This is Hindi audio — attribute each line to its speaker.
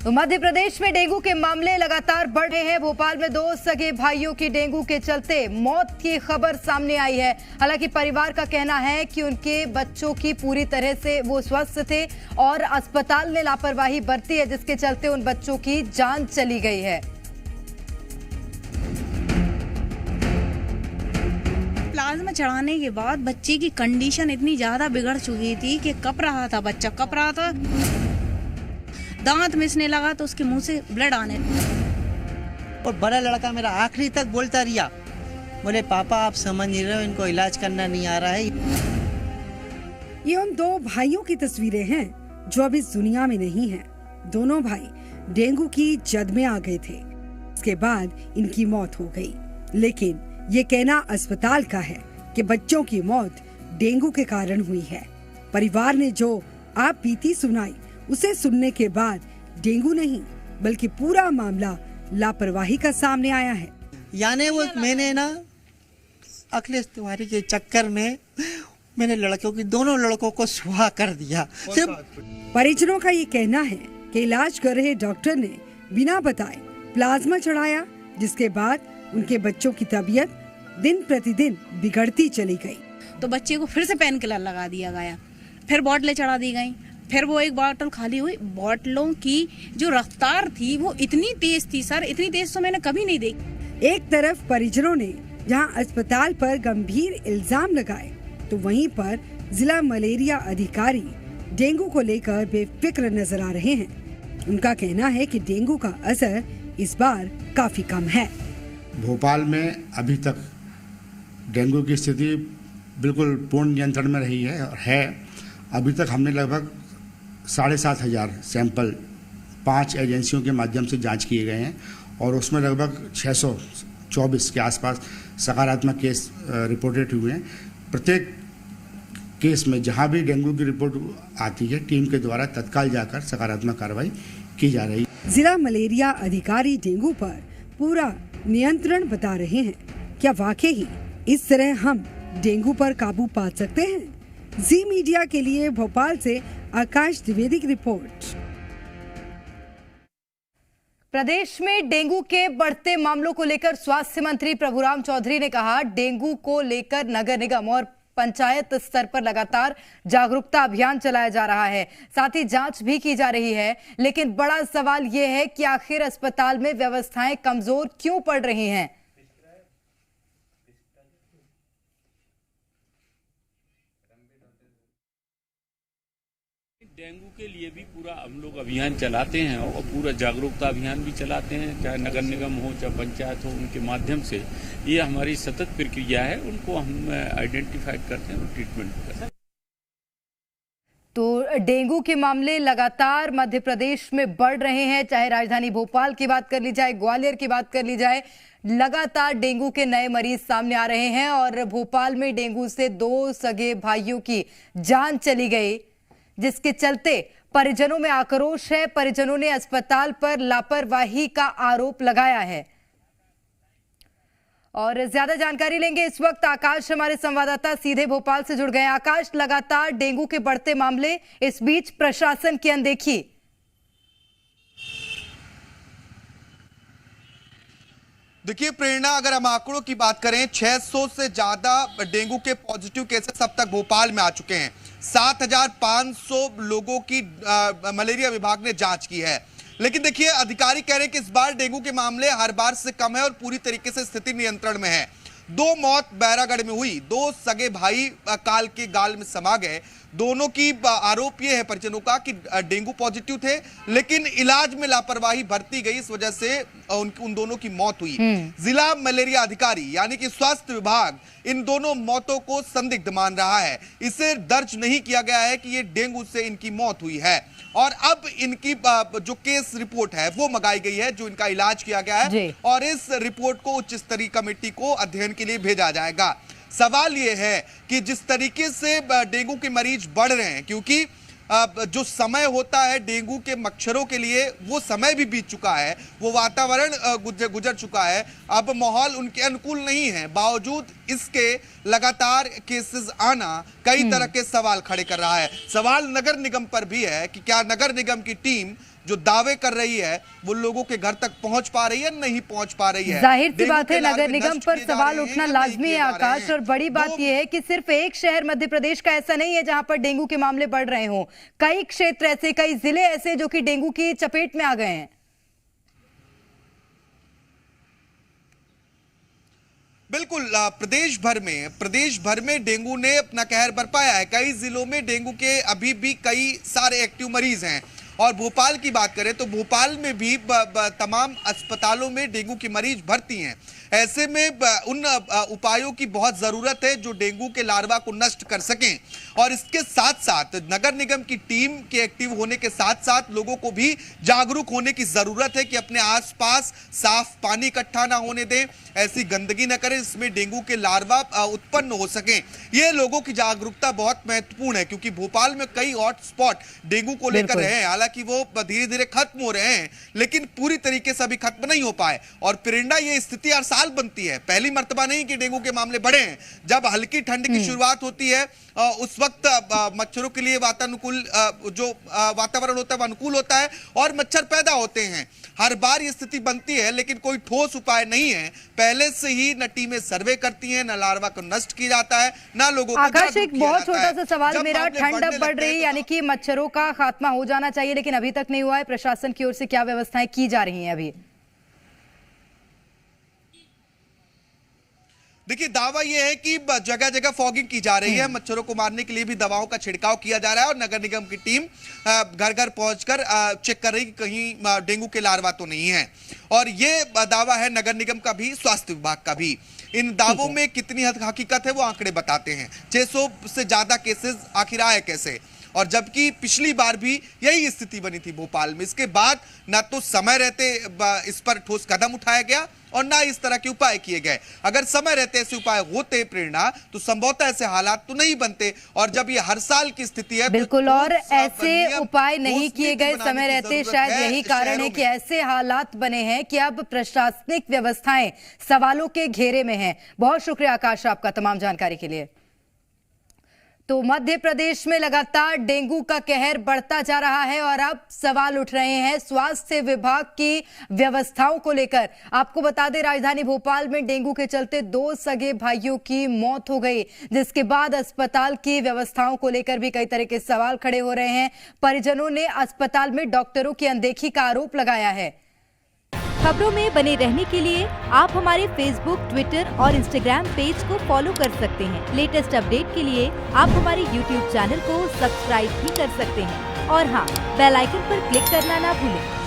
Speaker 1: तो मध्य प्रदेश में डेंगू के मामले लगातार बढ़ रहे हैं। भोपाल में 2 सगे भाइयों की डेंगू के चलते मौत की खबर सामने आई है। हालांकि परिवार का कहना है कि उनके बच्चों की पूरी तरह से वो स्वस्थ थे और अस्पताल ने लापरवाही बरती है, जिसके चलते उन बच्चों की जान चली गई है।
Speaker 2: प्लाज्मा चढ़ाने के बाद बच्चे की कंडीशन इतनी ज्यादा बिगड़ चुकी थी कि कप रहा था, बच्चा कप रहा था, दांत मिसने लगा तो उसके मुंह से ब्लड आने।
Speaker 3: और बड़ा लड़का मेरा आखिरी तक बोलता रहा, बोले पापा आप समझ नहीं रहे हो, इनको इलाज करना नहीं आ रहा है।
Speaker 4: ये उन 2 भाइयों की तस्वीरें हैं जो अब इस दुनिया में नहीं हैं। दोनों भाई डेंगू की जद में आ गए थे, इसके बाद इनकी मौत हो गई। लेकिन ये कहना अस्पताल का है कि बच्चों की मौत डेंगू के कारण हुई है। परिवार ने जो आप बीती सुनाई, उसे सुनने के बाद डेंगू नहीं बल्कि पूरा मामला लापरवाही का सामने आया है।
Speaker 3: यानी वो मैंने ना अखिलेश तिवारी के चक्कर में मैंने दोनों लड़कों को सुहा कर दिया।
Speaker 4: परिजनों का ये कहना है कि इलाज कर रहे डॉक्टर ने बिना बताए प्लाज्मा चढ़ाया, जिसके बाद उनके बच्चों की तबीयत दिन प्रतिदिन बिगड़ती चली गई।
Speaker 2: तो बच्चे को फिर से पेन किलर लगा दिया गया, फिर बोतलें चढ़ा दी गई, फिर वो एक बोतल खाली हुई। बोतलों की जो रफ्तार थी वो इतनी तेज थी सर, इतनी तेज तो मैंने कभी नहीं देखी।
Speaker 4: एक तरफ परिजनों ने जहां अस्पताल पर गंभीर इल्जाम लगाए, तो वहीं पर जिला मलेरिया अधिकारी डेंगू को लेकर बेफिक्र नजर आ रहे हैं। उनका कहना है कि डेंगू का असर इस बार काफी कम है।
Speaker 5: भोपाल में अभी तक डेंगू की स्थिति बिल्कुल पूर्ण नियंत्रण में रही है। अभी तक हमने लगभग 7,500 सैंपल 5 एजेंसियों के माध्यम से जांच किए गए हैं और उसमें लगभग 624 के आसपास सकारात्मक केस रिपोर्टेड हुए हैं। प्रत्येक केस में जहां भी डेंगू की रिपोर्ट आती है, टीम के द्वारा तत्काल जाकर सकारात्मक कार्रवाई की जा रही है।
Speaker 4: जिला मलेरिया अधिकारी डेंगू पर पूरा नियंत्रण बता रहे हैं। क्या वाकई ही इस तरह हम डेंगू पर काबू पा सकते हैं? जी मीडिया के लिए भोपाल से आकाश द्विवेदी की रिपोर्ट।
Speaker 1: प्रदेश में डेंगू के बढ़ते मामलों को लेकर स्वास्थ्य मंत्री प्रभुराम चौधरी ने कहा, डेंगू को लेकर नगर निगम और पंचायत स्तर पर लगातार जागरूकता अभियान चलाया जा रहा है, साथ ही जांच भी की जा रही है। लेकिन बड़ा सवाल यह है कि आखिर अस्पताल में व्यवस्थाएं कमजोर क्यों पड़ रही हैं?
Speaker 6: डेंगू के लिए भी पूरा हम लोग अभियान चलाते हैं और पूरा जागरूकता अभियान भी चलाते हैं, चाहे नगर निगम हो चाहे पंचायत हो, उनके माध्यम से ये हमारी सतत प्रक्रिया है। उनको हम आइडेंटिफाई करते हैं और ट्रीटमेंट करते हैं।
Speaker 1: तो डेंगू के मामले लगातार मध्य प्रदेश में बढ़ रहे हैं, चाहे राजधानी भोपाल की बात कर ली जाए, ग्वालियर की बात कर ली जाए, लगातार डेंगू के नए मरीज सामने आ रहे हैं। और भोपाल में डेंगू से 2 सगे भाइयों की जान चली गई, जिसके चलते परिजनों में आक्रोश है। परिजनों ने अस्पताल पर लापरवाही का आरोप लगाया है। और ज्यादा जानकारी लेंगे इस वक्त आकाश, हमारे संवाददाता सीधे भोपाल से जुड़ गए हैं। आकाश, लगातार डेंगू के बढ़ते मामले, इस बीच प्रशासन की अनदेखी।
Speaker 7: देखिए प्रेरणा, अगर हम आंकड़ों की बात करें, 600 से ज्यादा डेंगू के पॉजिटिव केसेस अब तक भोपाल में आ चुके हैं। 7,500 लोगों की मलेरिया विभाग ने जांच की है। लेकिन देखिए अधिकारी कह रहे हैं कि इस बार डेंगू के मामले हर बार से कम है और पूरी तरीके से स्थिति नियंत्रण में है। 2 मौत बैरागढ़ में हुई, 2 सगे भाई काल के गाल में समा गए। दोनों की आरोप यह है परिजनों का कि डेंगू पॉजिटिव थे, लेकिन इलाज में लापरवाही बरती गई, इस वजह से उन दोनों की मौत हुई। जिला मलेरिया अधिकारी यानी कि स्वास्थ्य विभाग इन दोनों मौतों को संदिग्ध मान रहा है। इसे दर्ज नहीं किया गया है कि ये डेंगू से इनकी मौत हुई है। और अब इनकी जो केस रिपोर्ट है वो मंगाई गई है, जो इनका इलाज किया गया है, और इस रिपोर्ट को उच्च स्तरीय कमेटी को अध्ययन के लिए भेजा जाएगा। सवाल यह है कि जिस तरीके से डेंगू के मरीज बढ़ रहे हैं, क्योंकि जो समय होता है डेंगू के मच्छरों के लिए वो समय भी बीत चुका है, वो वातावरण गुजर चुका है, अब माहौल उनके अनुकूल नहीं है। बावजूद इसके लगातार केसेस आना कई तरह के सवाल खड़े कर रहा है। सवाल नगर निगम पर भी है कि क्या नगर निगम की टीम जो दावे कर रही है वो लोगों के घर तक पहुंच पा रही है, नहीं पहुंच पा रही है।
Speaker 1: जाहिर सी
Speaker 7: डेंगू
Speaker 1: बात है,
Speaker 7: के लार्वे
Speaker 1: नगर निगम
Speaker 7: नष्ट
Speaker 1: पर
Speaker 7: किए जा
Speaker 1: सवाल
Speaker 7: रहे हैं
Speaker 1: उठना
Speaker 7: या नहीं
Speaker 1: लाजमी
Speaker 7: किए
Speaker 1: है
Speaker 7: जा रहे
Speaker 1: आकाश।
Speaker 7: हैं।
Speaker 1: और बड़ी बात यह है कि सिर्फ एक शहर मध्य प्रदेश का ऐसा नहीं है जहां पर डेंगू के मामले बढ़ रहे हों, कई क्षेत्र ऐसे, कई जिले ऐसे जो कि डेंगू की चपेट में आ गए हैं।
Speaker 7: बिल्कुल, प्रदेश भर में डेंगू ने अपना कहर बरपाया है। कई जिलों में डेंगू के अभी भी कई सारे एक्टिव मरीज हैं। और भोपाल की बात करें तो भोपाल में भी तमाम अस्पतालों में डेंगू की मरीज भर्ती हैं। ऐसे में उन उपायों की बहुत जरूरत है जो डेंगू के लार्वा को नष्ट कर सकें। और इसके साथ साथ नगर निगम की टीम के एक्टिव होने के साथ साथ लोगों को भी जागरूक होने की जरूरत है कि अपने आसपास साफ पानी इकट्ठा ना होने दें, ऐसी गंदगी न करें जिसमें डेंगू के लार्वा उत्पन्न हो सकें। ये लोगों की जागरूकता बहुत महत्वपूर्ण है, क्योंकि भोपाल में कई हॉटस्पॉट डेंगू को लेकर रहे हैं। हालांकि वो धीरे धीरे खत्म हो रहे हैं, लेकिन पूरी तरीके से अभी खत्म नहीं हो पाए। और पिरिंडा ये स्थिति हर साल बनती है, पहली मर्तबा नहीं कि डेंगू के मामले बढ़े हैं। जब हल्की ठंड की शुरुआत होती है उस वक्त मच्छरों के लिए वातानुकूल जो वातावरण होता है वो अनुकूल होता है और मच्छर पैदा होते हैं। हर बार ये स्थिति बनती है, लेकिन कोई ठोस उपाय नहीं है। पहले से ही न टीमें सर्वे करती हैं, न लार्वा को नष्ट किया जाता है, न लोगों को
Speaker 1: आकाश, एक बहुत छोटा सा सवाल
Speaker 7: जब
Speaker 1: मेरा,
Speaker 7: मामले
Speaker 1: ठंड अब
Speaker 7: बढ़ने
Speaker 1: बढ़
Speaker 7: लगते हैं
Speaker 1: रही है
Speaker 7: तो
Speaker 1: यानी कि मच्छरों का खात्मा हो जाना चाहिए, लेकिन अभी तक नहीं हुआ है। प्रशासन की ओर से क्या व्यवस्थाएं की जा रही हैं अभी?
Speaker 7: देखिए, दावा यह है कि जगह जगह फॉगिंग की जा रही है, मच्छरों को मारने के लिए भी दवाओं का छिड़काव किया जा रहा है और नगर निगम की टीम घर घर पहुंचकर चेक कर रही कि कहीं डेंगू के लार्वा तो नहीं है। और ये दावा है नगर निगम का भी, स्वास्थ्य विभाग का भी। इन दावों में कितनी हकीकत है वो आंकड़े बताते हैं। 600 से ज्यादा केसेस आखिर आए कैसे? और जबकि पिछली बार भी यही स्थिति बनी थी भोपाल में। इसके बाद ना तो समय रहते इस पर ठोस कदम उठाया गया और ना इस तरह के उपाय किए गए। अगर समय रहते ऐसे उपाय होते प्रेरणा, तो संभवतः ऐसे हालात तो नहीं बनते। और जब ये हर साल की स्थिति है
Speaker 1: बिल्कुल, और ऐसे उपाय नहीं किए गए समय रहते, शायद यही कारण है कि ऐसे हालात बने हैं कि अब प्रशासनिक व्यवस्थाएं सवालों के घेरे में हैं। बहुत शुक्रिया आकाश आपका तमाम जानकारी के लिए। तो मध्य प्रदेश में लगातार डेंगू का कहर बढ़ता जा रहा है और अब सवाल उठ रहे हैं स्वास्थ्य विभाग की व्यवस्थाओं को लेकर। आपको बता दें, राजधानी भोपाल में डेंगू के चलते 2 सगे भाइयों की मौत हो गई, जिसके बाद अस्पताल की व्यवस्थाओं को लेकर भी कई तरह के सवाल खड़े हो रहे हैं। परिजनों ने अस्पताल में डॉक्टरों की अनदेखी का आरोप लगाया है।
Speaker 8: खबरों में बने रहने के लिए आप हमारे फेसबुक, ट्विटर और इंस्टाग्राम पेज को फॉलो कर सकते हैं। लेटेस्ट अपडेट के लिए आप हमारे यूट्यूब चैनल को सब्सक्राइब भी कर सकते हैं। और हाँ, बेल आइकन पर क्लिक करना ना भूलें।